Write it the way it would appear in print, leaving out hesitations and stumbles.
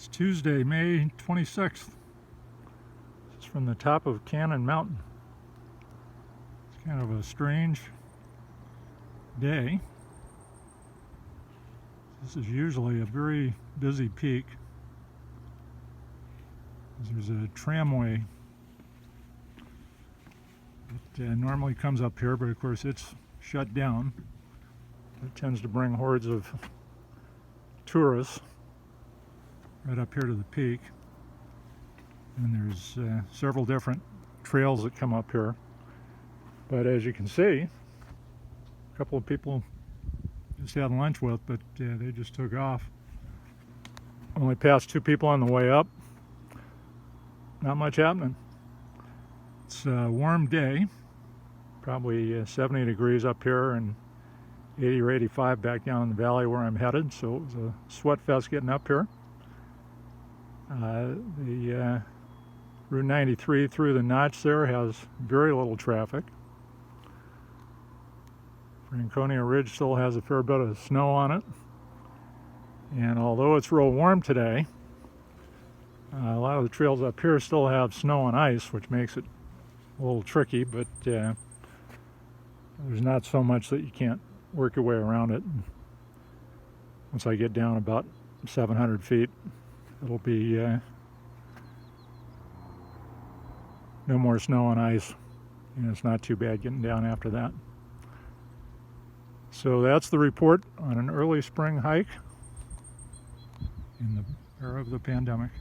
It's Tuesday, May 26th. It's from the top of Cannon Mountain. It's kind of a strange day. This is usually a very busy peak. There's a tramway that normally comes up here, but of course it's shut down. It tends to bring hordes of tourists right up here to the peak. And there's several different trails that come up here. But as you can see, a couple of people just had lunch with, but they just took off. Only passed two people on the way up. Not much happening. It's a warm day, probably 70 degrees up here and 80 or 85 back down in the valley where I'm headed, so it was a sweat fest getting up here. The Route 93 through the notch there has very little traffic. Franconia Ridge still has a fair bit of snow on it, and although it's real warm today, a lot of the trails up here still have snow and ice, which makes it a little tricky, but there's not so much that you can't work your way around it. Once I get down about 700 feet, it'll be no more snow and ice, and it's not too bad getting down after that. So that's the report on an early spring hike in the era of the pandemic.